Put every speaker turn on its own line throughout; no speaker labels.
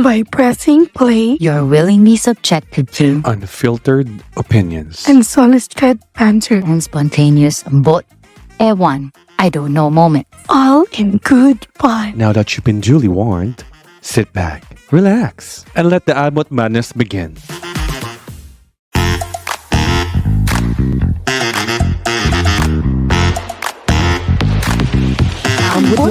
by pressing play
You're willingly subjected to
Unfiltered opinions.
and solicited banter,
and spontaneous ambot ewan, I don't know moment.
all in good fun.
Now that you've been duly warned, sit back, relax, and let the AMBOT madness begin. Ambot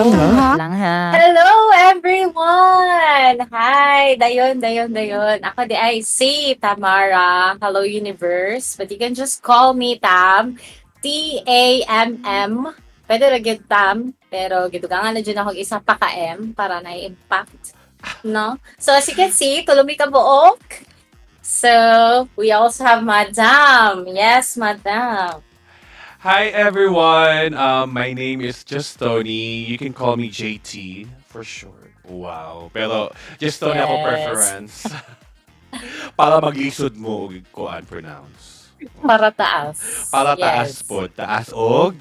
lang ha.
Hello everyone! Hi! Dayon. Ako di ay si Tamara. Hello universe. But you can just call me Tam. T-A-M-M. Pwede ra gyud Tam. Pero gidugangan na dyan ako isa pa ka-M para na-impact. No? So as you can see, tulumi ka buok. So, we also have Madam. Yes, Madam.
Hi everyone. My name is just Tony. You can call me JT for short. Wow. Pero just Tony ako
Yes.
preference. Para maglisod mo og ko unpronounce.
Para taas.
Para taas
Yes.
po. Taas og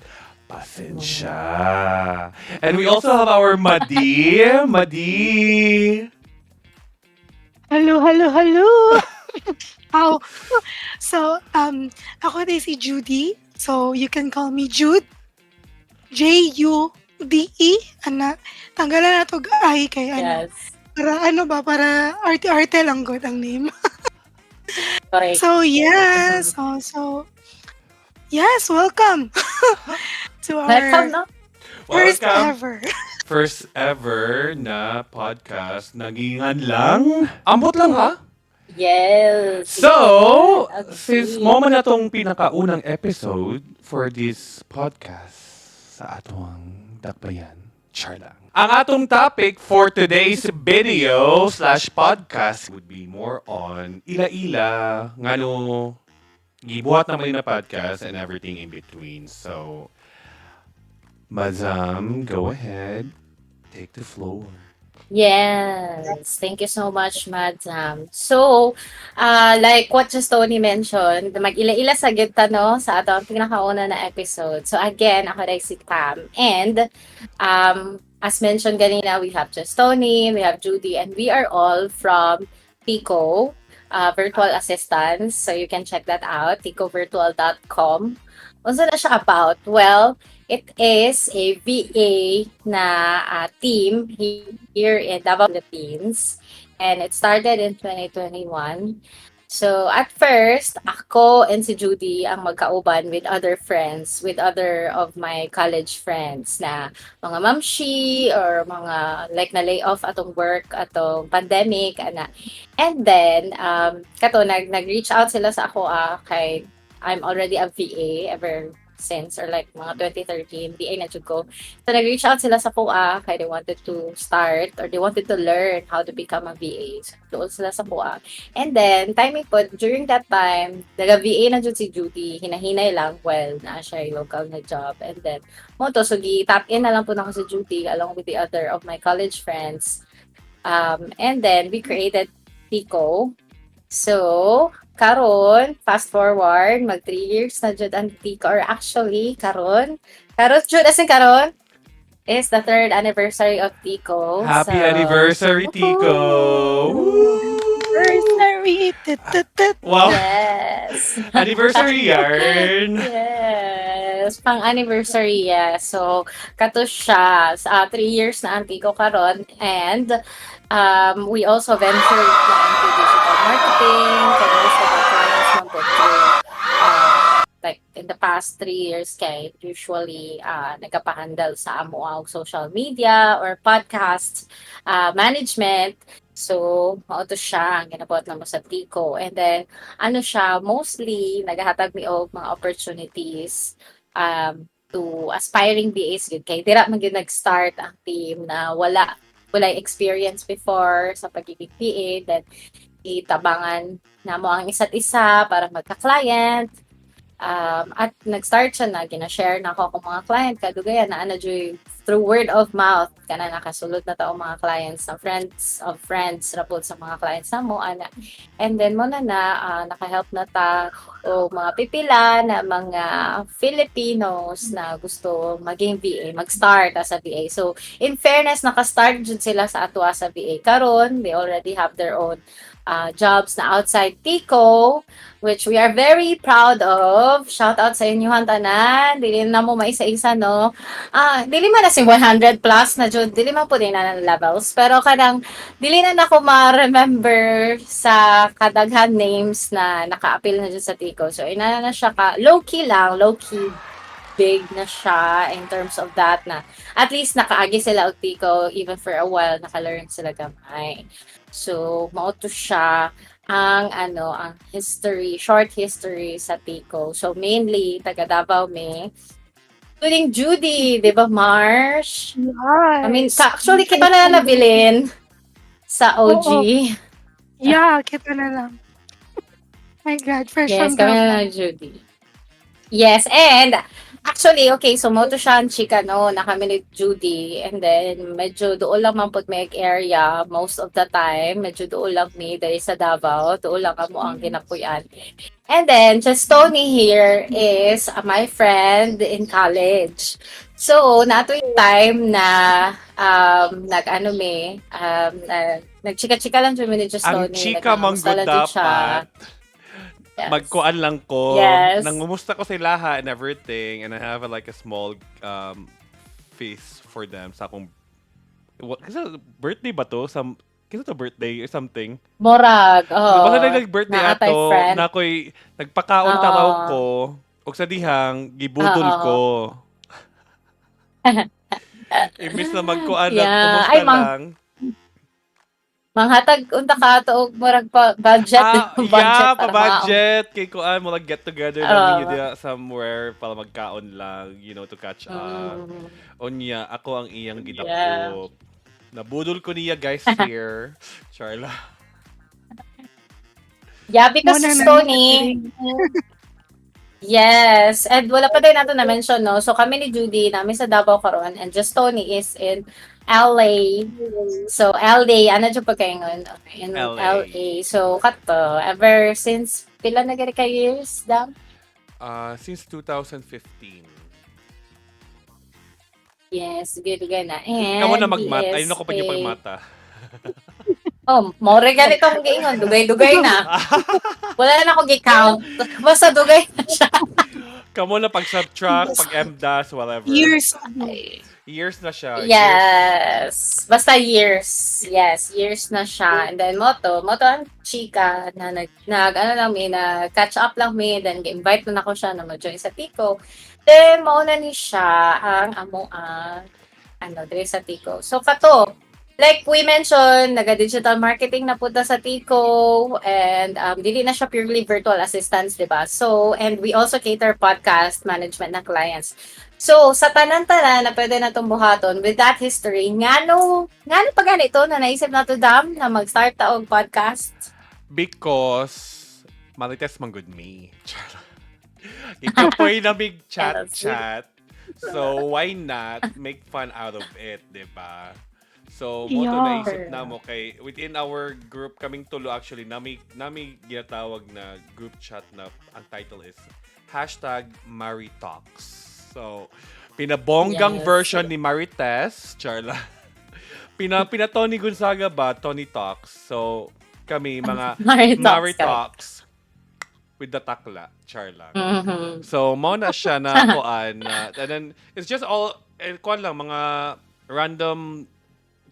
pasensya. And we also have our Madi. Madi.
Hello. How? So, ako din si Judy. So, you can call me Jude. J-U-D-E. Ana, tanggalan na to ay kay ano.
Yes.
Para arte-arte lang good ang name.
Correct.
So, yes. So, yes, welcome to our
Welcome, no?
first
Welcome.
ever.
First ever na podcast. Nagingan lang. Ambot lang ha?
Yes.
So,
Yes,
since
agree.
mo man na tong pinakaunang episode for this podcast sa atong dakbayan, char lang. Ang atong topic for today's video slash podcast would be more on Ila-Ila, ngano gibuhat naman na podcast and everything in between. So, Madam, go ahead. Take the floor.
Yes. Thank you so much, Madam. So, like what just Tony mentioned, mag-ila-ila sa gyud ta, no, sa atong pinakauna na episode. So again, ako rin si Tam. And as mentioned kanina, we have just Tony, we have Judy, and we are all from Pico, virtual assistants. So you can check that out, picovirtual.com. Unsa na siya about? Well, it is a VA na team here in Davao, Philippines. And it started in 2021. So, at first, ako and si Judy ang magkauban with other friends, with other of my college friends na mga mamshi or mga like na layoff atong work, atong pandemic, ana. And then, nag-reach out sila sa ako kay I'm already a VA ever since or like mga 2013 VA na jud ko. So nag-reach out sila sa PUA kay they wanted to start or they wanted to learn how to become a VA. So doon sila sa PUA. And then timing po during that time, naga-VA na jud si Judy, hinahinay lang well na siya yung local na job. And then mo to so gi-tap in na lang po na ako si Judy along with the other of my college friends. And then we created Pico. So, karon fast forward, mag 3 years na jud ang Pico or actually karon jud as in karon is the 3rd anniversary of Pico.
Happy
So,
anniversary, Tico! Woo!
Anniversary.
Wow!
Yes.
Anniversary yarn!
Yes, pang anniversary yeah. So kato siya sa 3 years na ang Pico karon and we also ventured na into digital marketing kaya most of our clients man po through like in the past 3 years kay usually nagapahandle sa amo og social media or podcast management. So, mao to siya ang ginabot na mo sa Tico. And then, ano siya, mostly, naghahatag mi og mga opportunities to aspiring BAs yun. Kay dira man yun nag-start ang team na wala experience before sa pagiging PA. Then, itabangan na mo ang isa't isa para magka-client. At nag-start siya na gina-share na ako kung mga client kadugayan na ano joy through word of mouth kana nakasulod na tao mga clients na friends of friends rapod sa mga clients na mo ana and then mo na naka-help na ta o mga pipila na mga Filipinos na gusto maging VA, mag-start as a VA. So, in fairness, naka-start jud sila sa atwa sa VA. Karon, they already have their own jobs na outside Tico, which we are very proud of. Shout out sa inyo tanan. Dili na mo maisa-isa, no? Dili man na si 100 plus na jud, dili man po din na levels. Pero kadang dili na nako ma-remember sa kadaghan names na naka-appeal na dyan sa Tico. So, ina na siya low-key lang, low-key big na siya in terms of that na at least nakaagi sila og Tico even for a while, naka-learn sila gamay. So, mao to siya ang history, short history sa Tico. So, mainly, taga Davao me. Including Judy, di ba, Marsh? I mean,
Yes.
actually, kita na nabilin sa OG.
Oo. Yeah, kita na lang. My God, fresh
Yes,
from
kami
Davao.
na lang, Judy. Yes, and actually, okay, so mo to siya ang chika, no, na kami ni Judy. And then, medyo doon lang man po may area most of the time. Medyo doon lang me, dahil sa Davao. Doon lang kamo ang ginapuyan. And then, just Tony here is my friend in college. So, nato yung time na nagchika-chika lang dyan ni Just
Ang
Tony.
chika
Nagkakamusta
manggod
lang dyan siya.
dapat.
Yes.
Magkuan lang ko.
Yes.
Nangumusta ko sila ha and everything. And I have like a small feast for them sa akong... Kasi birthday ba to? Kasi to birthday or something?
Morag.
Basta nag-birthday
na atay
ato,
friend.
na ako'y nagpakaon taraw ko, o sa dihang, gibudol
Oo.
ko. Imbis na magkuan,
Yeah.
kumusta
Ay,
lang.
Manghatag unta ka ato og murag pa budget
Yeah,
para
pa-budget. Kay kuan mo like get together lang
Oo.
ninyo diya somewhere para magkaon lang, to catch up. Onya, ako ang iyang gidakop. Nabudol ko niya guys here. Charla.
Yeah, because
Muna na
Tony, yes, and wala pa din nato na mention, no? So kami ni Judy, namin sa Davao karon, and just Tony is in LA. So LA, ano dyan pagkaingon? In
LA.
LA. So kato, ever since pila na gani ka years, Dam?
Since 2015.
Yes, good na. And
Kamu na magmat.
he
Ayun ako pa
is
yung
a-
pagmata.
more ganito ang giingon, dugay-dugay na. Wala na ako gi-count. Basta dugay na siya.
Kamu na pag-subtract, pag-MDAS, whatever.
Years.
Years na siya. Years.
Yes. Basta years. Yes, years na siya. And then Moto ang chika na catch up lang me, then invite na ako siya na mag-join sa Tico. Then mauna ni siya ang diri sa Tico. So kato, like we mentioned, naga-digital marketing na punta sa Tico and dili na siya purely virtual assistants, di ba? So, and we also cater podcast management na clients. So, sa tanan-tanan na pwede na itong buhaton, with that history, ngano pa ganito na naisip na to Dam na mag-start ta og podcast?
Because, marites man good me. Ikapoy na big chat-chat. So, why not make fun out of it, di ba? So, mo to
Yeah.
naisip na mo kay within our group kaming tulo actually nami ginatawag na group chat na ang title is #MariTalks. So, pinabonggang
Yes.
version ni Marites, Charla. Pina Tony Gonzaga ba, Tony Talks. So, kami mga Maritalks with the takla, Charla.
Mhm.
So, mo na siya na kuan and then it's just all kuan lang mga random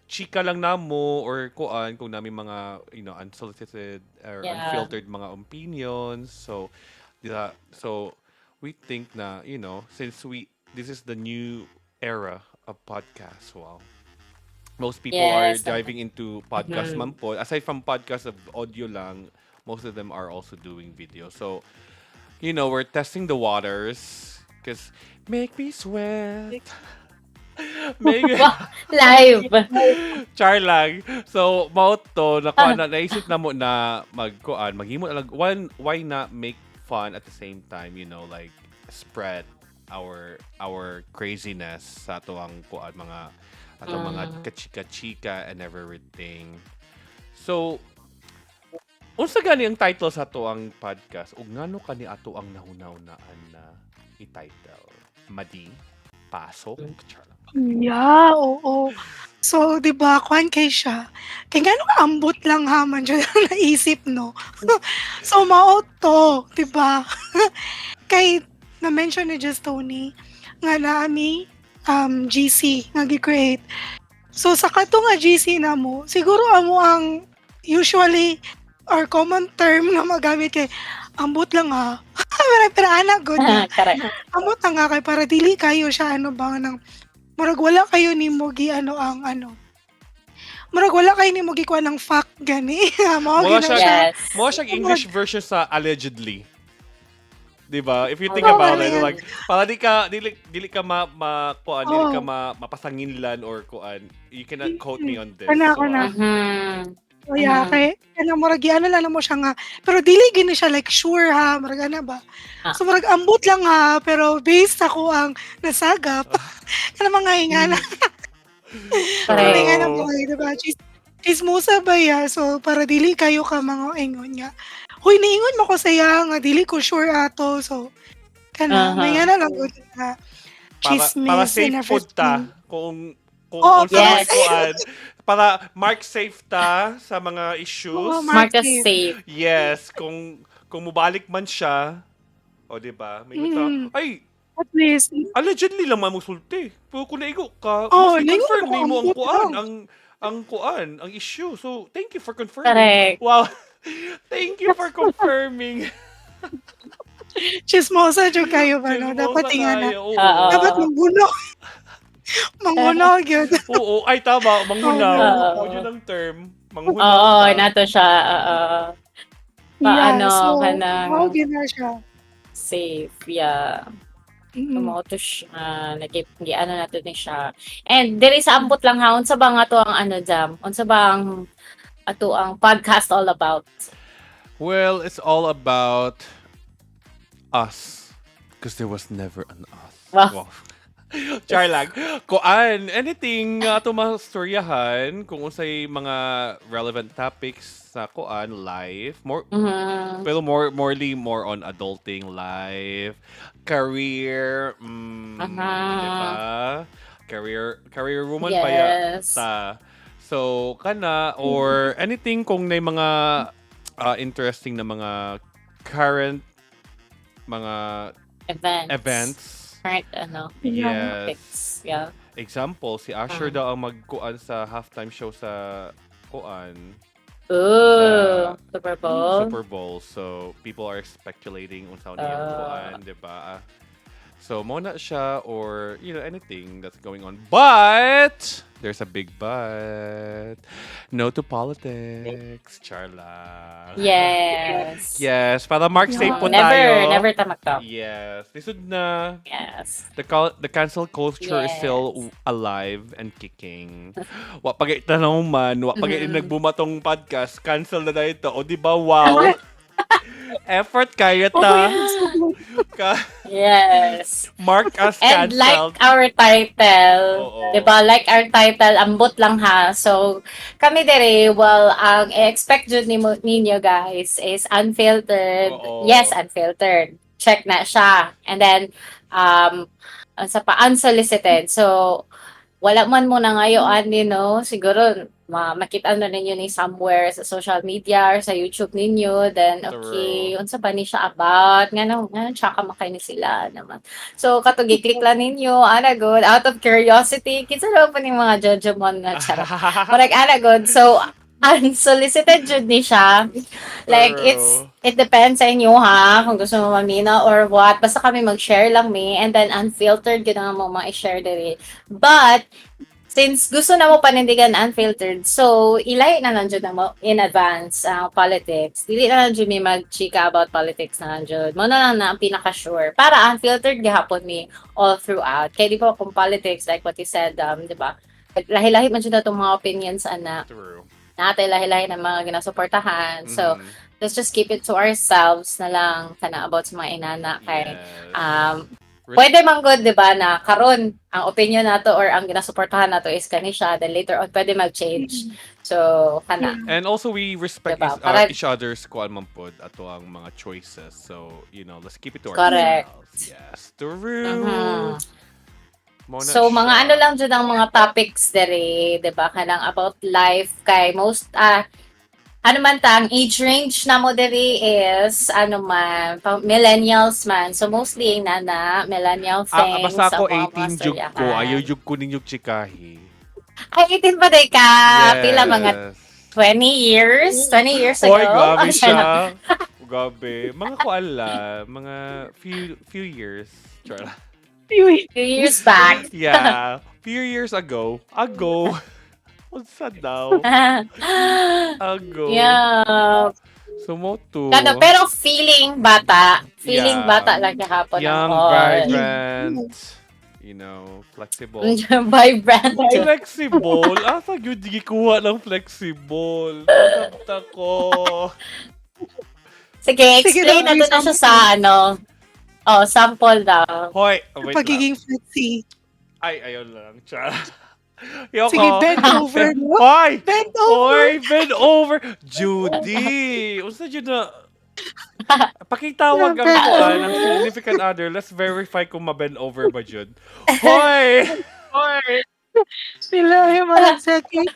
chika lang namo or kuan kung nami mga unsolicited or
Yeah.
unfiltered mga opinions. So we think na since this is the new era of podcast. Wow. Most people are
Yes.
diving into podcast man po. Aside from podcast of audio lang, most of them are also doing video. So we're testing the waters because make me sweat. Make me
Live.
Char lang. So, naisip na mo na maghimo na lang, why not make fun at the same time, like, spread our craziness sa atong mga kachika-chika and everything. So, Unsa gani ang title sa to ang podcast? Ug ngano kani ato ang nahunaw-naan na i-title? Madi, pasok, char.
Yeah, oo. So, 'di ba, kuan kay siya. Kay ngano ka ambot lang ha man jud ang naisip no. So mao to, 'di ba? Kay na-mention ni Just Tony nga naa ni GC nga gi-create. So sa kato nga GC na mo, siguro amo ang usually or common term nga magamit kay ambot lang ha. Pero ana good nga.
Correct.
Ambot lang nga kay para dili kayo siya ano ba nang murag wala kayo nimo gi ano ang ano. Murag wala kayo nimo gi kuan ng fact gani. Mao
Mao
gina
siya,
siya.
Yes.
mao siya English version sa allegedly. 'Di ba? If you think
Oo,
about it,
ganun.
like para dili ka kuan, dili ka mapasanginlan or kuan. You cannot quote me on this.
Kana,
So,
kana.
Mhm.
So yeah,
Mhm.
kay kanang murag ano lang mo siya nga pero dili gini siya like sure ha, murag ana ba.
Ah.
So murag ambot lang ha, pero based ako ang nasagap. Kanang mga ingana. Kanang
Correct.
ingana mo diba? Chismosa ba ya? So para dili kayo ka mga ingon nga. Hoy niingon mo ko saya nga dili ko sure ato. So kana may
Aha.
ngana lang gud nga
para
chismis and
safe food ta
everything.
kung
Oo,
unsa may
yes.
kuan para mark safe ta sa mga issues.
Oo,
Mark us
Safe.
safe.
Yes, kung mubalik man siya, o 'di ba? May ta,
Mm,
ay
at least
allegedly lang man sulti. Pero kung naigo ka,
oh,
mas
niingon
i-confirm
mo ko
nimo ang
ambot
kuan,
lang.
ang issue. So, thank you for confirming.
Correct.
Wow. Thank you for confirming.
Chismosa jud kayo ba no?
Chismosa
Dapat ingana.
kayo. Oo.
Dapat
Oo.
mangbuno. Mangbuno gyud.
Oo, ay tama,
Oh
manghunaw.
no.
Mao
Oo.
yun ang term. Manghunaw
Oo,
ta.
nato siya. Oo.
Yeah,
Paano ka
so mao
ng
gyud na siya.
safe? Yeah.
Mm.
Mao to siya. Ano nato ni siya. And diri sa ambot lang ha, unsa ba nga to ang ano jam? Unsa ba ang ato ang podcast all about?
Well, it's all about us. Because there was never an us.
Wow.
Wow. Char lang. Kuan, anything ato mastoryahan, kung unsay mga relevant topics sa kuan, life,
Mhm.
pero more on adulting life, career, di
Aha.
ba? Career woman pa ya
Yes.
ta. So, kana, or anything kung may mga interesting na mga current mga events.
Current ano,
Yeah.
Yes.
topics. Yeah.
Example, si Asher daw ang magkuan sa halftime show sa kuan
Ooh,
sa
Super Bowl.
Super Bowl. So, people are speculating unsa niya ang kuan, di ba? So, mo na siya or, anything that's going on. But, there's a big but. No to politics. Charla.
Yes.
Yes, para mark safe po
Never,
tayo.
never ta mag-talk.
Yes. Lisod na.
Yes.
The cancel culture is still alive and kicking. Wa pagay tanong man, wa pagay nagbumatong podcast, cancel na dahito. O di ba wow? Effort kayo ta.
Yes.
Mark us
And like
canceled.
our title,
Oo.
'di ba? Like our title, ambot lang ha. So, kami dire, well, ang expect jud ninyo guys is unfiltered.
Oo.
Yes, unfiltered. Check na siya. And then sa pa unsolicited. So, wala man mo na ngayon, siguro makita na ninyo ni somewhere sa social media or sa YouTube ninyo, then okay, unsa ba ni siya about, nga tsaka makay ni sila naman. So, katong i-click lang ninyo, good, out of curiosity, kinsa daw pa ni mga judgment nga charot. Murag good, so, unsolicited jud ni siya. Like, it depends sa inyo ha, kung gusto mo mamina or what. Basta kami mag-share lang and then unfiltered, yun nga mo ma-share diri. But, since gusto na mo panindigan unfiltered, so, ilahi na lang dyan na mo in advance politics. Dili na lang dyan may mag-chika about politics na lang dyan. Mo na lang na ang pinaka-sure. Para unfiltered gihapon me all throughout. Kaya di ba kung politics, like what you said, di ba? Lahi-lahi man dyan na itong mga opinions,
True.
natin lahi-lahi na mga ginasuportahan. So,
Mhm.
let's just keep it to ourselves na lang kana about sa mga inana kay
Yes.
Pwede man good, 'di ba, na karon ang opinion nato or ang ginasuportahan nato is kani siya, then later on pwede mag-change. So, kana,
Yeah.
And also we
'di
respect
ba? Para
each other's kuan man pod ato ang mga choices. So, let's keep it to
Yeah.
correct.
ourselves. Yes. True.
Mhm.
Mo na
So, mga ano
siya.
lang dyan ang mga topics dere, 'di ba, kanang about life kay most ano man ta, ang age range na mo dere is ano man, millennials man. So, mostly na millennial
Basta
things ang
ako
mga
18 jug ko. Ayaw
storyahan.
jug ko ninyong chikahi.
Ay, itin pa day ka. Pila mga
Yes.
20 years? 20 years
Hoy,
ago?
grabe siya. Grabe. Mga kuala, mga few years. Char.
Yun.
Few years back.
Yeah. Few years ago. Unsa daw? Ago.
Yeah.
Sumoto.
Pero feeling
Yeah.
bata lang kahapon ang
Young,
all.
vibrant. Flexible.
Vibrant.
Flexible? Asa yun di kuha ng flexible? Pagkanta ko.
Sige,
Sige
explain
daw,
na
may
na siya sa
sample.
ano. Oh, sample daw.
Hoy,
Sa
wait lang.
pagiging flexi.
Ay, ayun lang. Char.
Sige,
Yoko.
bend over, no?
Hoy!
Bend over.
Hoy, bend over! Judy! Unsa yun na? Pakitawag
Yeah,
ang
bend
kuan ng
over.
significant other. Let's verify kung ma-bend over ba Jud. Hoy!
Sila yung mga second.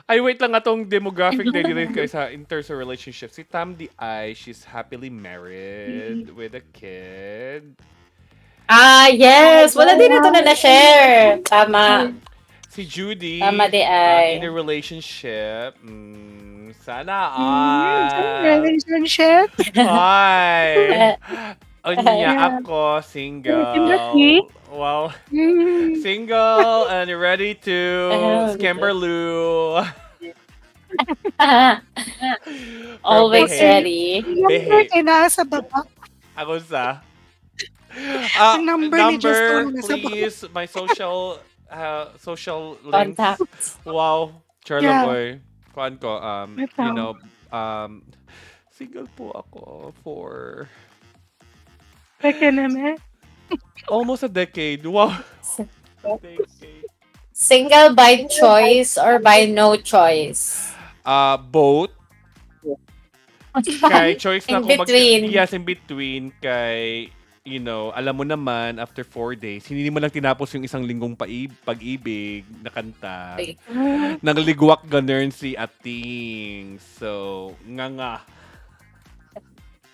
Ay, wait lang atong demographic din rin kayo sa in terms of relationship. Si Tam Di Ay, she's happily married with a kid.
Yes. Wala din ito na na-share. Tama.
Si Judy,
Tama di ay.
in a relationship. Sana all.
Relationship.
Hi! Unya,
Yeah.
ako, single.
Timothy.
Wow.
Mm.
Single and ready to scamberloo.
Always
behave.
ready.
Number
Behave.
kay nasa baba.
Ako sa.
Ang number ni Justin nasa baba.
Please, my social links.
Contacts.
Wow. Charla
Yeah.
boy. Kuan ko,
Ito.
single po ako for
Peke naman.
almost a decade. Wow. Decade.
Single by choice or by no choice?
Both. Kay choice na
In
ko
between.
yes, in between. Kay, alam mo naman, after 4 days, hindi mo lang tinapos yung isang linggong pag-ibig na kanta.
Okay.
Nangligwak ganun si Ating. So, nga.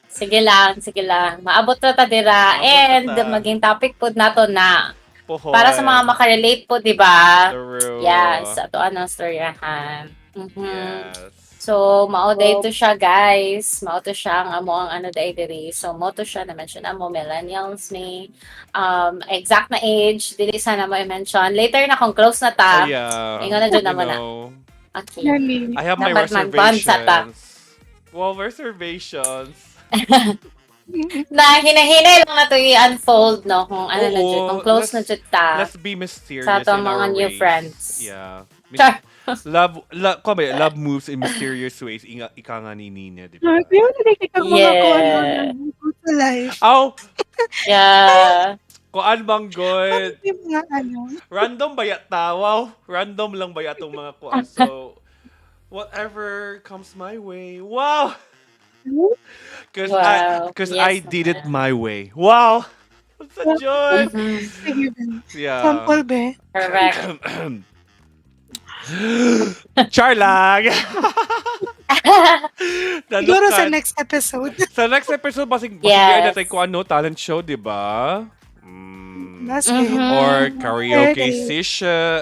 Sige lang, sige lang. Maabot na ta dira.
Maabot
And
na ta.
maging topic po nato na.
Pohoy.
Para sa mga makarelate po, di ba?
True.
Yes, ato ano storyahan.
Yes.
So, mao dito siya, guys. Mao to siya ang amo ang ano diri. So, mo to siya na mention amo millennials ni exact na age dili sana mo i-mention. Later na kung close na ta.
Yeah.
Ingon na dyan naman na. Okay.
Yani.
I have my
Dapat man, bonsa ta.
reservations. Well, reservations.
Na hinahinay lang na to i-unfold, no? Kung ano na dyan, kung close na dyan ta.
Let's be mysterious
Sa atong
in
mga
our
new
ways.
friends.
Yeah.
Char.
Love moves in mysterious ways. Ika nga ni Nina, di ba?
Sabi yun, nakikita ko mga
Yeah.
kung ano sa life.
Aw!
Yeah.
Kuan bang good?
Yung mga ano.
Random ba yata? Wow. Random lang ba yatong mga kuan? So, whatever comes my way. Wow! Cause
Wow.
Cause
Yes,
I did it
naman.
my way. Wow! What's a joy?
Mhm.
Sige, Ben.
Yeah.
Sample, be.
Correct.
Charlag!
Siguro sa next episode.
Sa next episode, basig
Yes.
na tayo kung ano, talent show, di ba?
Last
Mhm.
week.
Or karaoke
Okay.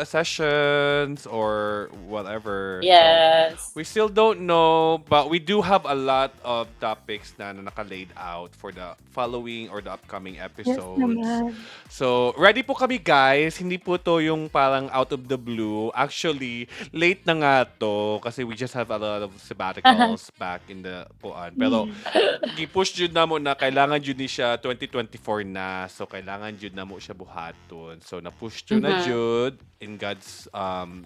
sessions or whatever. So,
Yes.
we still don't know, but we do have a lot of topics na naka-laid out for the following or the upcoming
Yes
episodes.
naman.
So, ready po kami guys. Hindi po to yung parang out of the blue. Actually, late na nga to kasi we just have a lot of sabbaticals back in the kuan. Pero, gi-push jud na mo na kailangan jud ni siya 2024 na. So, kailangan jud na mo siya buhaton. So, na-push jud na
Mhm.
jud in God's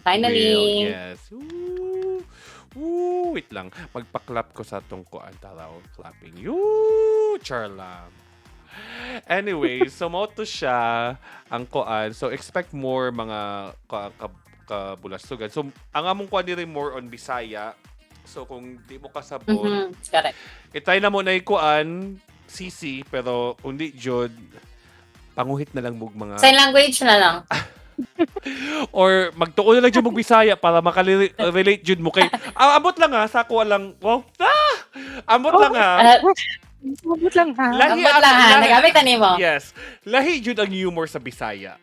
Finally.
will. Yes. Woo! Woo! Wait lang. Magpa-clap ko sa tong kuan talaw. Clapping. Yoo! Charla. Anyway, so mo to siya ang kuan. So expect more mga kabulastugan. So ang among kuan diri more on Bisaya. So kung di mo kasabot,
Correct.
itry na mo na ikuan CC pero kung di jud panguhit na lang mog mga
Sign language na lang.
or magtuon na lang jud mog Bisaya para makarelate jud mo kay ambot lang ha sa ko lang. Wow. Ambot lang ha.
Sabot lang ha.
Lahi
Ambot lang ha. Nagamit na nimo.
Yes. Lahi jud ang humor sa Bisaya.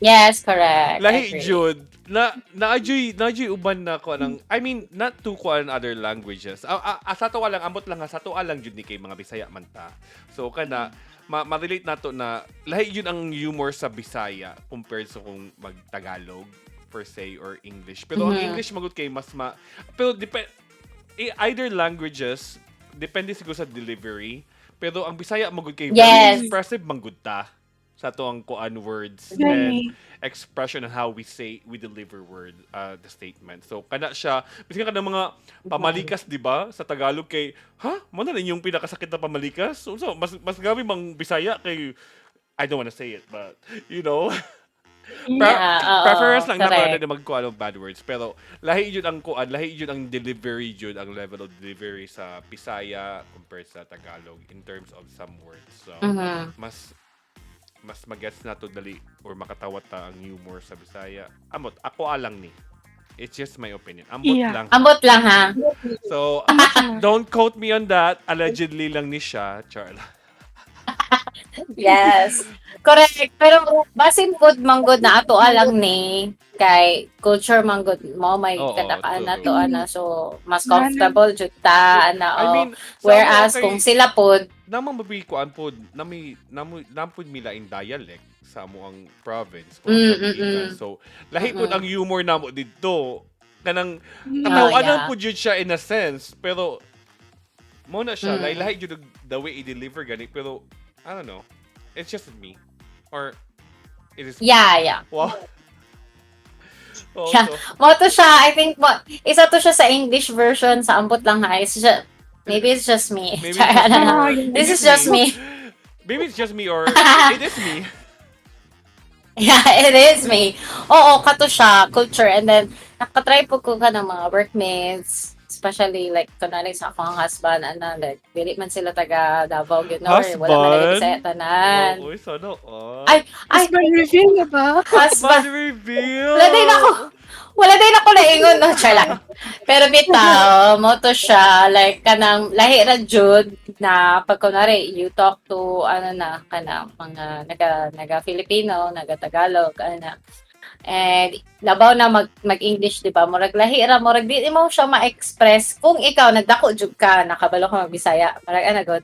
Yes, correct.
Lahi
Agree.
jud na-enjoy uban na ko nang I mean not to ko an other languages. Sa to lang ambot lang ha sa to lang jud ni kay mga Bisaya man ta. So kana ma-relate nato na lahi jud ang humor sa Bisaya compared sa kung mag-Tagalog per se or English. Pero ang English magud kay mas pero either languages depende siguro sa delivery. Pero ang Bisaya magud kay
Yes.
very expressive manggud ta sa to ang kuan words
Gani.
and expression on how we deliver the statement. So kana siya bisan ka ng mga pamalikas di ba sa Tagalog kay mo na rin yung pinakasakit na pamalikas. So mas gabi mang Bisaya kay I don't wanna say it but you know preference lang
correct.
na magkuha ng bad words pero lahi jud ang kuan lahi jud ang delivery jud ang level of delivery sa Bisaya compared sa Tagalog in terms of some words. So mas mag-gets na to dali or makatawa ta ang humor sa Bisaya. Amot, ako alang ni. It's just my opinion. Ambot
Yeah.
lang.
Ambot lang ha.
So, don't quote me on that. Allegedly lang ni siya, Charla.
Yes. Correct. Pero basin good manggod na ato alang ni kay culture manggod mo may
Oo,
katakaan na
true.
to ana so mas comfortable jud ta ana
I mean,
whereas
sa
kung sila pod
namang mabikuan po, nampod mila in dialect sa mo ang province. Kung sa gikan. So, lahi po ang humor namo dito. Kanang katawanan
yeah.
po jud siya in a sense. Pero, mo na siya, lahi jud the way i-deliver gani. Pero, I don't know. It's just me. Or, it is
yeah.
Wow. Oh,
Yeah.
so,
Mo to siya, I think isa to siya sa English version sa ambot lang ha. Maybe it's just me.
maybe
This is just me.
Maybe it's just me or it is me.
Yeah, it is me. Oo, kato siya, culture. And then, nakatry po ko ka ng mga workmates. Especially, like, kunwari sa akong husband, like, dili man sila taga Davao, yun, or wala man
Husband?
nila sa tanan.
Uy, sana all.
Ay,
Husband reveal na ba?
Husband
husband.
reveal!
Wala din ako naingon, no? Char lang. Pero bitaw, mo to siya, like, kanang, lahi ra jud na, pag kunwari, you talk to, kanang, mga, naga-Filipino, naga-Tagalog, and labaw na mag-English, di ba? Murag lahi ra, murag di mo siya ma-express. Kung ikaw, nagdako jud ka, nakabalo ka mag-Bisaya, murag God.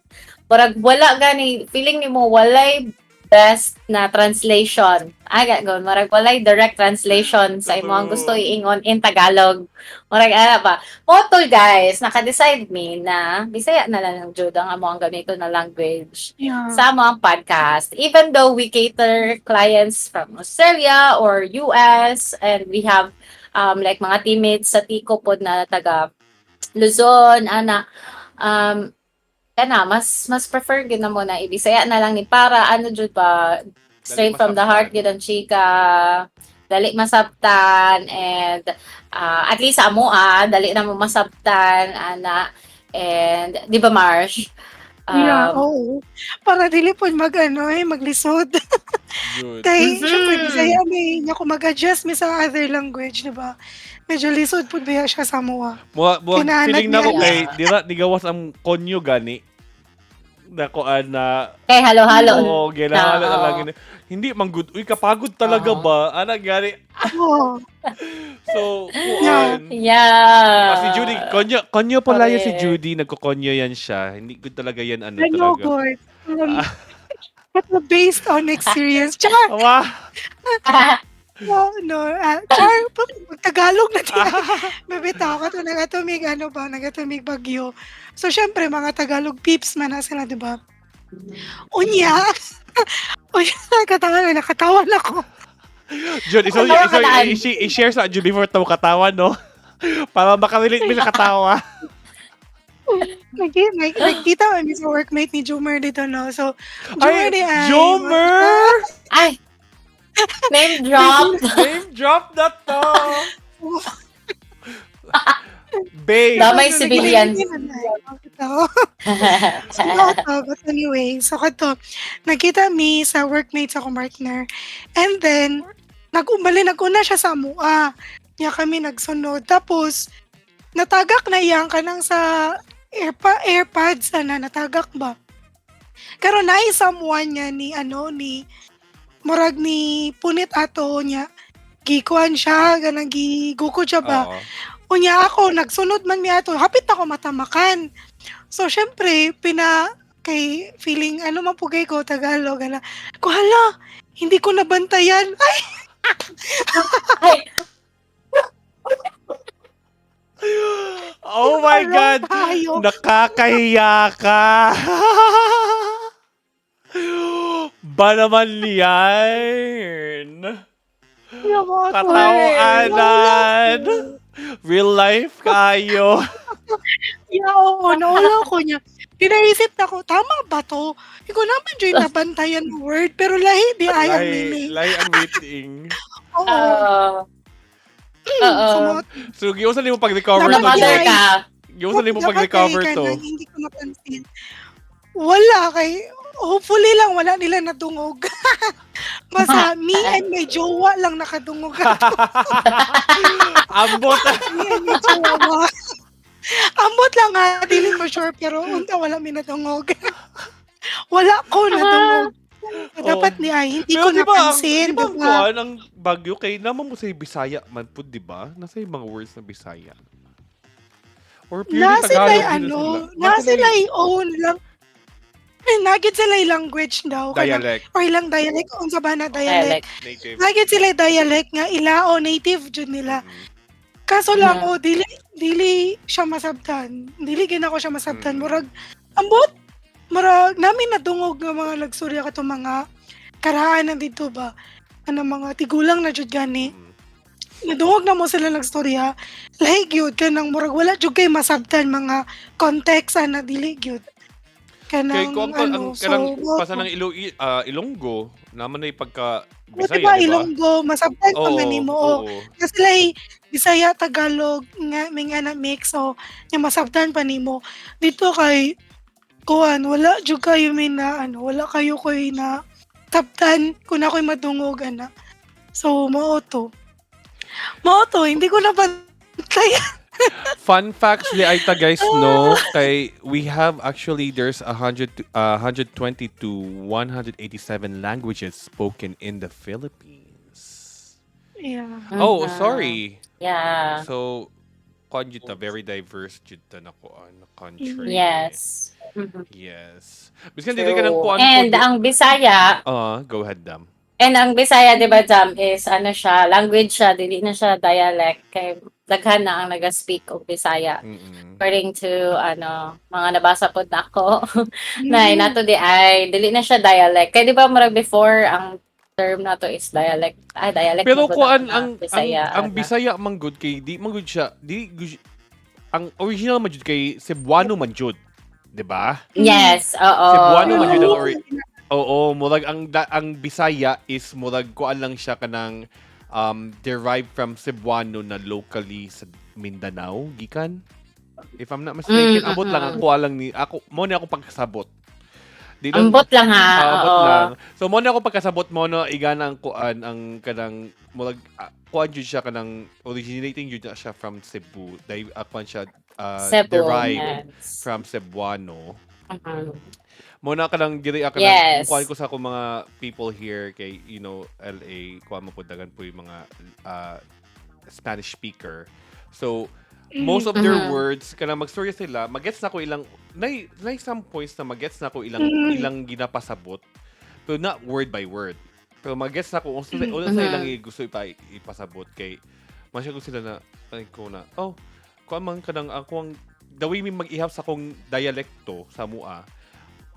Murag wala gani, feeling ni mo, walay best na translation. Aga, go, murag walay direct translation sa imong gusto iingon in Tagalog. Murag ba? Motol guys, naka-decide me na Bisaya na lang jud ang among gamito na language
Yeah.
sa among podcast. Even though we cater clients from Australia or US and we have like mga teammates sa Tico pod na taga Luzon, mas prefer gid na mo na ibisaya na lang ni para jud ba straight from the heart gid ang chika, dali masabtan and at least sa amo dali na mo masabtan and di ba Marsh?
Yeah, oo. Para dili po maglisod.
Good.
Kay, syempre, Bisaya may niya kung mag-adjust mi sa other language, di ba? Medyo lisod po ba siya sa mua. Kinahanap
Feeling na ko
niya.
kay, dira, nigawas ang konyo gani. Na kuan na,
Kay halo-halo.
oo, ginahalo na
Oo.
lang. Hindi, manggod. Uy, kapagod talaga
Oo.
ba? Gani.
Oo.
So, kuan.
Yeah.
Si Judy, konyo pala yan si
Correct.
Judy, nagkukonyo yan siya. Hindi good talaga yan,
Na
talaga.
yogurt. But based on experience. Char!
Awa!
Char, Tagalog na din. Bibitaw ka to, nagatumig bagyo. So, syempre, mga Tagalog peeps man na sila, di ba? Unya! Nakatawan ako.
Jud,
Katawan.
i-share sa Jud before tayo katawa, no? Para makarelate mo sa katawa.
Nagkita kami sa workmate ni Jumer dito, no? So, Jumer
Ay,
di ay,
Jomer!
Ay, name drop.
nagkita,
Name drop na to! Babe!
so,
Damay
no,
civilian.
nagkita na ito. So, but anyway, so kato, nagkita mi sa workmate sa akong partner. And then, naguna siya sa mua. Niya kami nagsunod. Tapos, natagak na iyang kanang sa AirPods, natagak ba? Karon na someone niya ni murag ni punit ato niya. Gikuan siya, ganang gigukod siya ba?
Oo.
Unya ako, nagsunod man mi ato, hapit ako matamakan. So, syempre, kay feeling, ano man pugay ko, Tagalog, ko, hala, hindi ko nabantayan. Ay,
Ay,
Oh my
parang
God!
tayo.
Nakakahiya ka! Ba naman yan?
Yung mga to.
Katawanan! Real life kayo!
Yeah, oo, nawala ko niya. Pinaisip na ko, tama ba to? Hindi ko naman dyan nabantayan ng word, pero lahi di ay ang meaning.
Lahi ang meeting.
Oo.
oo.
So, mga
So, giusan mo pag-recover
Dapat
to,
Na-mother
Jo.
ka.
Giusan mo
dapat
pag-recover
kay
to.
kanang hindi ko napansin. Wala hopefully lang wala nila natungog. Basta me and my jowa lang nakadungog ato.
Ambot!
Me and my jowa. Ambot lang ha, dili mo sure pero unta wala mi natungog. Wala ko natungog. Dapat ni ay hindi
Pero
ko
di ba,
napansin,
di ba
di ba?
ang Bagyo kay naman mo sa Bisaya man po, di ba? Nasa yung mga words na Bisaya. Or purely
Na sila
Tagalog din
ano,
na
na sila own lang. Nagit sila language daw.
dialect.
Or ilang dialect, unsa ba na dialect.
Dialect.
Native.
Nagit sila dialect nga Ilao, native jud nila. Kaso lang, dili siya masabtan. Dili gina ko siya masabtan. Murag, ambot, murag, namin nadungog nga mga nagsurya ka mga karaan na dito ba. Ano mga tigulang na jud gani. Nadungog na mo sila nagstorya. Lahi gyud kanang murag wala jud kay masabtan mga context na dili gyud.
Kay
Kanang
kung ang kanang pasa ng Ilonggo, naman ay pagka
o
Bisaya,
diba
di ba?
Ilonggo, masabtan pa man nimo.
Oo.
Kasi lay Bisaya, Tagalog, nga, may nga na mix, so, yung masabtan pa nimo. Dito kay, kuhan, wala jud kayo may na, wala kayo ko'y na sabtan, kung ako'y madungog, So, mao to, hindi ko na bantayan.
Fun facts li ay ta guys no kay we have actually there's 120 to 187 languages spoken in the Philippines.
Yeah.
Oh, sorry.
Yeah.
So kuan jud ta very diverse jud ta na kuan na country.
Yes. Mhm.
Yes. Biskan dili ka nang
True.
kuan
And ang Bisaya,
go ahead Dam.
and ang Bisaya, di ba, Jam, is ano siya, language siya, dili na siya dialect. Kay daghan na ang naga-speak og Bisaya. According to, mga nabasa po na ako, na nato di ay, dili na siya dialect. Kaya di ba, marag before, ang term na to is dialect. Dialect
Pero
na po
kuan
na Bisaya.
ang Bisaya man good kay di man good siya. Ang original man jud kay Cebuano man jud. 'Di ba?
Yes, oo.
Cebuano man jud Oo, murag ang Bisaya is murag kuan lang siya kanang derived from Cebuano na locally sa Mindanao gikan. If I'm not mistaken, abot lang ako lang ni ako mo ni ako pagkasabot. Di lang
Ambot lang ha.
abot
Oo.
lang. So mo ni ako pagkasabot mo no igana ang kuan ang kanang murag kuan jud siya kanang originating jud na siya from Cebu. Kuan siya
Cebu,
derived
yes.
from Cebuano.
Mhm.
Muna ka lang diri ako
Yes.
kuan ko sa akong mga people here kay LA kuan mo po dagan po yung mga Spanish speaker. So most of their words kanang magstorya sila, magets na ko ilang nay some points na magets na ko ilang ginapasabot. Pero not word by word. Pero magets na ko unsa sa ilang gusto ipasabot kay masya ko sila na ko na kuan man kanang ako ang the way mi mag-ihap sa akong dialekto sa mua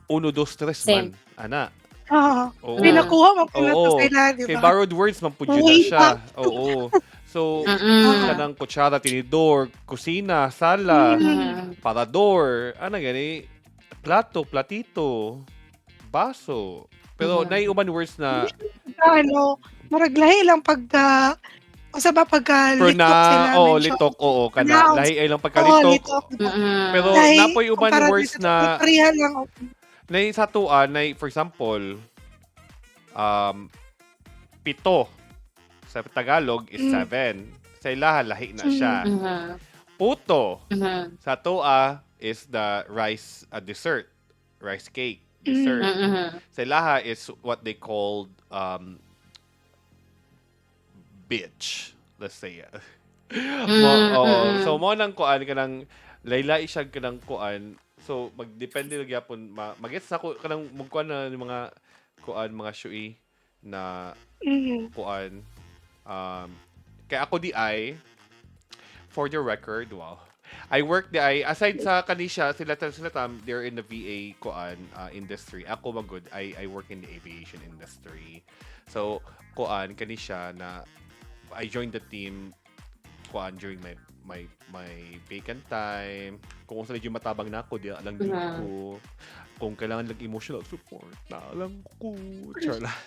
1, 2, 3 man, ana. Oo.
Pinakuha mo po na to
Oo.
sila, di
Kay
ba?
borrowed words man po na
Way
siya. Oo. So
Ah,
kanang kutsara, tinidor, kusina, sala,
mm.
parador, ano gani, plato, platito, baso. Pero naiuban words
Hindi
na
siya pagka-ano, murag lahi lang pagka unsa ba pagka
per
litok
na,
sila
oo,
mention.
litok, oo, kana
Pronounce.
lahi ay lang
Oo,
pagkalitok.
litok, diba?
Pero
Lahi
napoy uban
kumpara din
words
sa
na
pareha lang.
sa tuan, na for example, um, pito sa Tagalog is
Mm,
7. Sa ilaha, lahi na
mm,
siya. Puto sa tua is the rice dessert, rice cake dessert.
mm,
Sa ilaha is what they called bitch. Let's say it. So mo nang kuan kanang laylay siya kanang kuan. So magdepende lang gyapon magets na ko kanang mugkuan na ng mga kuan mga shui na
mm,
kuan kay ako di ay for the record, wow. I work di ay aside sa kanisha sila tam they're in the VA kuan industry. Ako magud I work in the aviation industry. So kuan kanisha na I joined the team kuan during my vacant time. Kung saan yung matabang na ako, di alam din ko. Kung kailangan lang emotional support, na alam ko. Char lang.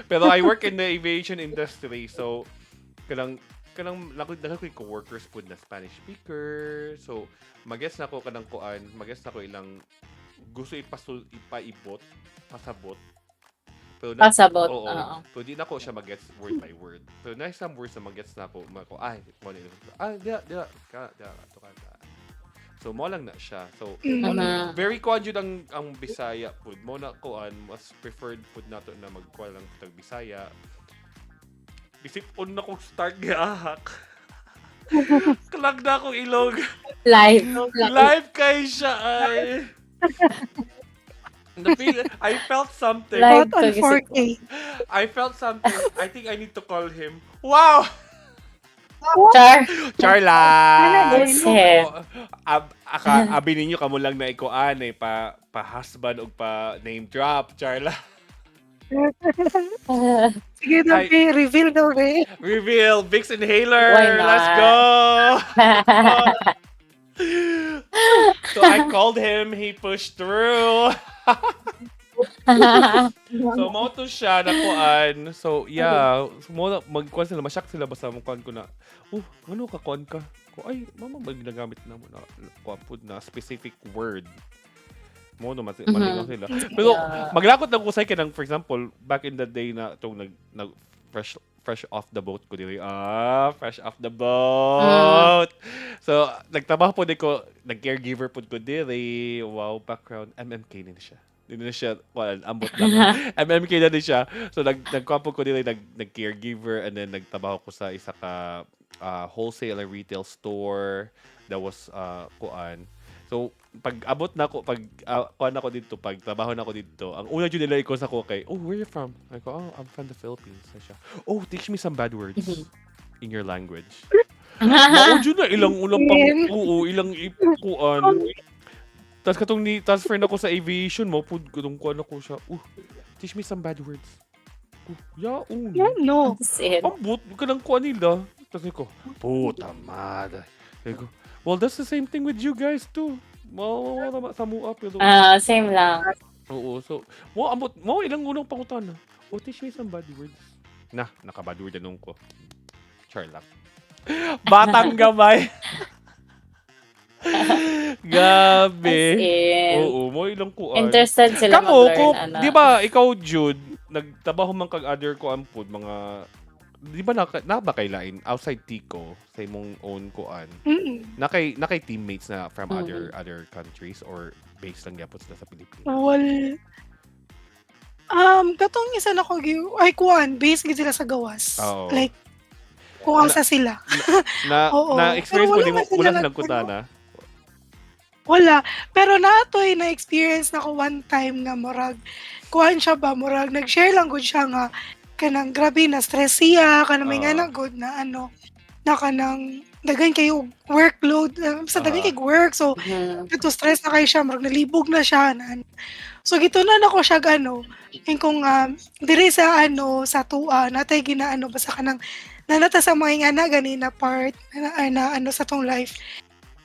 Pero I work in the aviation industry, so kanang nakita ko yung coworkers po na Spanish speaker. So magets na ko kanang kuan, magets na ko ilang gusto ipaibot, pasabot. Pero
Pasabot,
oo.
oo.
So di na ko siya magets word by word. So na some words na magets na ko, ay, mo dia ato ka. So mo lang na siya. So
mm.
very kuan jud ang Bisaya food. Mo na kuan mas preferred food nato na magkuan lang tag Bisaya. Isip on na kong start giahak. Kalag na akong ilog.
Live.
Live kay siya ay. I felt something.
Live
Caught on
to gisip
4K.
I felt something. I think I need to call him. Wow!
Char.
Charla!
That's it.
Abi ninyo kamo lang na ikuan pa husband o pa name drop, Charla.
Sige daw,
Ay.
be, reveal daw, be.
Reveal Vicks inhaler.
Why
Let's
not?
go. So I called him, he pushed through. So mo to siya na kuan. So yeah, mo magkuan sila, masyak sila basta mo kuan ko na. Ano ka kuan ka? Ko ay mama magnagamit na mo na kuan food na specific word. Mo no malingaw sila. Pero maglakot lang ko sa kanang for example, back in the day na tong nag fresh off the boat ko dili. Fresh off the boat. So nagtrabaho po din ko, nag-caregiver po ko dili. Wow, background MMK din siya. Hindi na siya, ambot lang. MMK na din siya. So, nagkwapo ko din, nag-caregiver, and then nagtrabaho ko sa isa ka wholesale and retail store that was, kuan. So, pag abot na ako, kuan ako dito, pag trabaho na ako dito, ang una dyan nila ko sa ko kay, where you from? I go, I'm from the Philippines. Na siya, teach me some bad words in your language. Mao dyan na, ilang ilang kuan. Tapos tas friend ako sa aviation mo, kung kuan ako siya, teach me some bad words.
Yan, no.
That's it.
Ambot, ka ng kuan nila. Tapos ko, puta madre. Ko, well, that's the same thing with you guys too. Mawawala sa mua, pero...
Same lang.
Oo, so, ambot, ilang unang pangutan na. Teach me some bad words. Naka-bad word anong ko. Charlotte. Batang gamay. Gabi. Oo, mo ilang kuan.
Interested sila
Kamo,
mag-learn,
di ba, ikaw, Jude, nagtabaho man kag other ko food, mga, di ba na ba kay lain, outside Tico, sa imong own kuan, na kay teammates na from other countries or based lang yapon sila sa Pilipinas?
Well, katong isa na ko, ay kuan, based gid sila sa gawas.
Oo.
Like, kung asa sila. Oo.
Na-experience
Pero
mo,
wala man sila
wala silang
nag-
kutana?
Wala. Pero natoy na-experience na ko one time nga murag, kuhan siya ba, murag, nag-share lang gud siya nga, kanang grabe na stress siya, kanang may nga na good na na kanang daghan kayo workload, sa daghan kay work, so, ito stress na kayo siya, murag nalibog na siya, so gito na ko siya yung kung dire sa sa tua, natay ginaano, basta kanang nanata sa mga ana ganina part na ano sa tong life.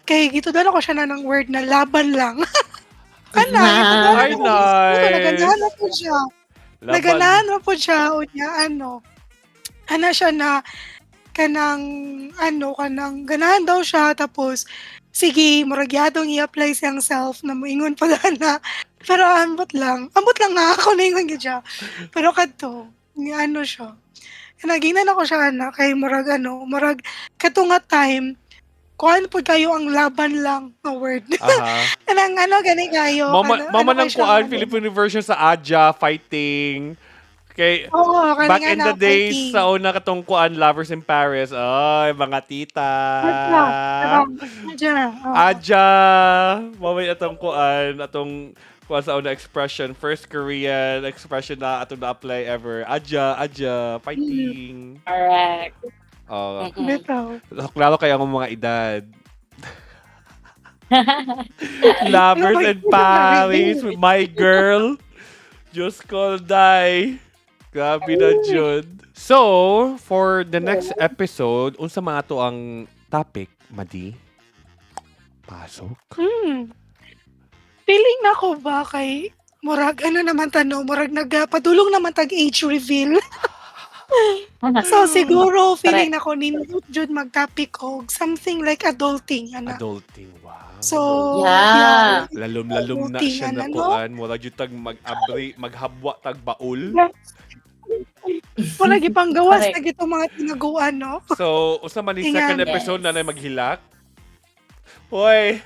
Kay gitudalo ko siya na ng word na laban lang. Kana gitudalo
Ay,
na ko gusto naganahan na
nice.
po siya.
Laban.
Naganahan na po siya unya ana siya na kanang ganahan daw siya tapos sige murag yadong i-apply siyang self na moingon pa na pero ambot lang nga ako ningon gyud siya pero kadto ni ano siya nagingnan ako siya kay murag kadto nga time kuan pud kayo ang laban lang nga word
Aha.
kanang gani kayo
Mama
kay
ng
siya
kuan, Filipino version sa Aja, fighting. Kay,
oo
back
kaning
in the days,
fighting
sa una katong kuan, Lovers in Paris. Ay, mga tita.
adya adya oo
Aja. Mamay atong kuan, atong kuan sa una expression. First Korean expression na atong na-apply ever. Aja, Aja, fighting.
Correct.
Oh,
Mm-mm.
bitaw
lalo kaya ang mga edad.
ano
Lovers
ba
in
yun
Paris with my girl. Diyos ko, die. Grabe na Jud. So, for the next episode, unsa mga to ang topic, Madi? Pasok?
Feeling na ko ba kay murag ano naman tanong, murag nagpadulong naman tag age reveal. So siguro feeling na ko nindot jud mag-topic og something like adulting ana.
Adulting, wow.
So
Yeah.
Lalom-lalom na
adulting
siya na
no?
kuan. Mura jud tag maghabwa tag baul.
Murag ipanggawas
Correct.
na gito mga tinaguan no.
So, unsa man ni second
Ingan.
episode
Yes.
na maghilak? Hoy.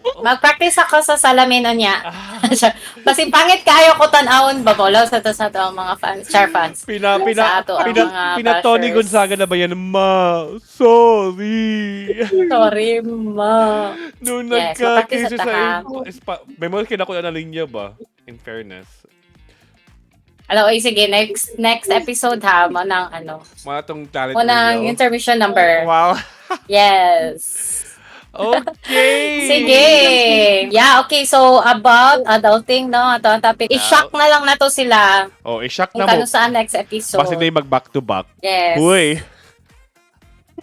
Mag-practice ako sa salamin niya.
Ah,
Kasi pangit kayo ko tanawon ba bolaw sa to ang mga fans, char fans. Sa ato ang mga
Tony
bashers.
Gonzaga na ba yan? Ma, sorry.
Sorry, ma.
Nung
Yes, mag-practice
nagka-cases
at
sa
taka.
may mga kinako na linya ba? In fairness.
Sige, next episode ha, mo ng
Mga tong talent
mo ng
reveal.
intermission number.
Wow.
Yes.
Okay.
Sige. Yeah, okay. So, about adulting, no? Ito ang topic. I-shock na lang na to sila
Oh, i-shock
kung
na mo.
kano saan next episode.
Basta na yung mag-back to back.
Yes.
Uy.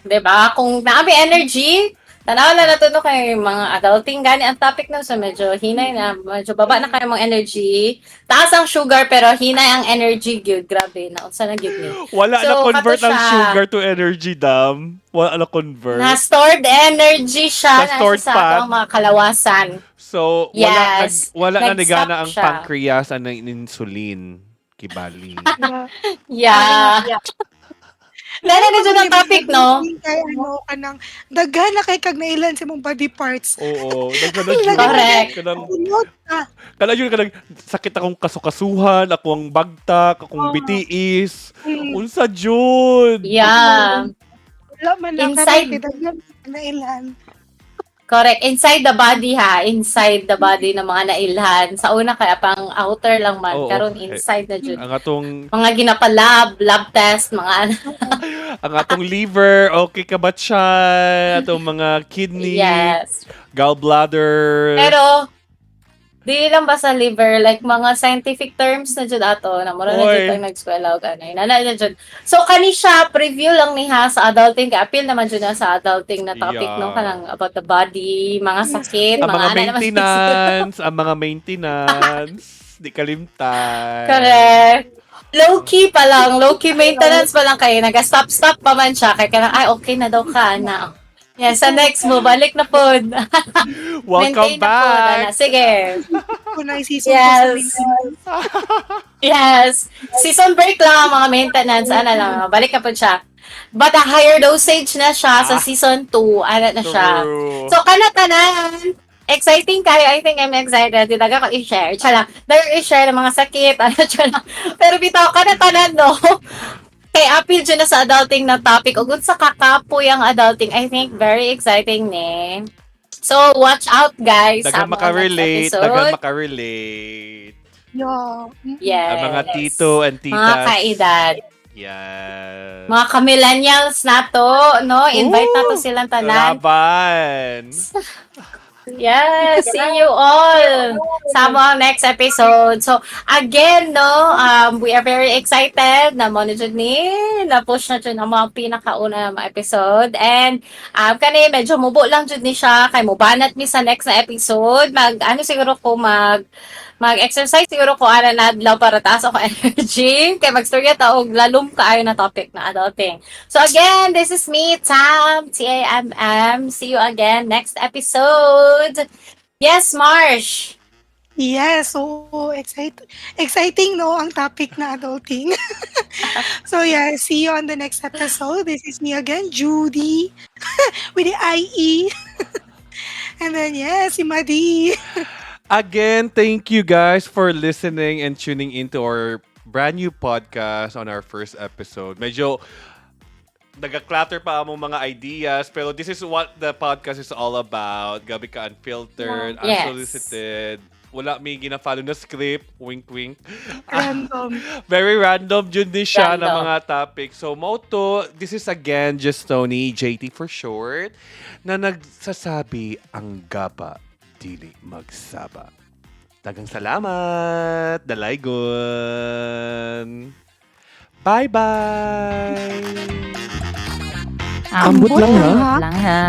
Diba? Kung naabi energy, tanaw na nato no kay mga adulting gani ang topic na so medyo hinay na, medyo baba na kayo mga energy. Taas ang sugar pero hinay ang energy gyud. Grabe na unsa na gyud ni.
Wala
So,
na convert
kato
ang
siya.
sugar to energy, dam. Wala na convert.
Na stored energy siya na
Na-stored
sa
fat.
atong mga kalawasan.
So,
Yes.
wala na
Nag-stop
nagana ang
siya.
pancreas ang insulin. Kibali.
Yeah. Dala na dyan ang topic, no?
Kay kanang daghan na kay kag nailan sa mong body parts.
Oo. Nagkanan yun.
Correct.
Kanang yun, kanang sakit akong kasukasuhan, akong bagtak, akong bitiis. Unsa jud?
Yeah.
Wala man lang
Inside.
kay daghan nailan.
Correct. Inside the body, ha? Inside the body ng mga nailhan. Sa una, kaya pang outer lang man.
Oo.
Karon inside na dyan.
Ang atong
Mga ginapalab, lab test, mga
ang atong liver, okay ka ba siya? Atong mga kidney,
Yes.
gallbladder.
Pero, di lang ba sa liver, like mga scientific terms na dyan ato, na mura na
Oy.
dyan tayo nag-skwela o gano'n. Nana na dyan. So, kani siya, preview lang niya sa adulting. Kaya appeal naman dyan na sa adulting na topic,
Yeah.
no? Kanang about the body, mga sakit,
Ang mga
ano naman-
maintenance, ang mga maintenance. Di kalimtan.
Correct. Low-key pa lang. Low-key maintenance pa lang kayo. Nag-stop-stop pa man siya. Kaya kanang, ay, okay na daw ka, na. Yan, sa next mo, balik na po.
Welcome
Maintain na po,
back.
Dana. Sige.
Kung naisisip ko sa
Yes.
maintenance.
Yes. Season break lang ang mga maintenance. Ano lang, balik na po siya. But a higher dosage na siya sa season 2. Ano na siya.
True.
So, kanatanan. Exciting kayo. I think I'm excited. Dinaga ko i-share. Tsala. Dahil i-share ng mga sakit. Ano, tsala. Pero bitaw, kanatanan, no? Kay appeal dyan na sa adulting na topic. O kung sa kakapoy ang adulting, I think very exciting, ne? So, watch out, guys.
Dagan
sa mga
makarelate.
next episode.
Dagan makarelate.
Yeah.
Yes.
Ang mga tito and titas.
Mga kaedad.
Yes.
Mga kamillennials na to, no? Invite na to silang tanan.
Laban.
Yes, see you all sa mga next episode. So, again, no, we are very excited na mo na dyan na-push na dyan ang mga pinakauna mga episode. And, kani, medyo mubo lang dyan ni siya, kay mubanat mi sa next na episode. Siguro ko mag-exercise siguro ko ana na adlaw para taas ako energy. Kay magstorya ta og lalom kaayo na topic na adulting. So again, this is me, Tam, Tamm. See you again next episode. Yes, Marsh.
Yes, so exciting, no, ang topic na adulting. So yeah, see you on the next episode. This is me again, Judy, with the IE. And then, yeah, si Madi.
Again, thank you guys for listening and tuning into our brand new podcast on our first episode. Medyo nagka-clutter pa among mga ideas, pero this is what the podcast is all about. Gabi ka unfiltered,
Yes.
unsolicited. Wala may gina-follow na script. Wink, wink.
Random.
Very random dyan din siya na
Random.
mga topic. So, Moto, this is again just Tony, JT for short, na nagsasabi ang gaba, dili magsaba. Tagang salamat! Dalaygon! Bye-bye!
Ambot lang ha.
Lang ha.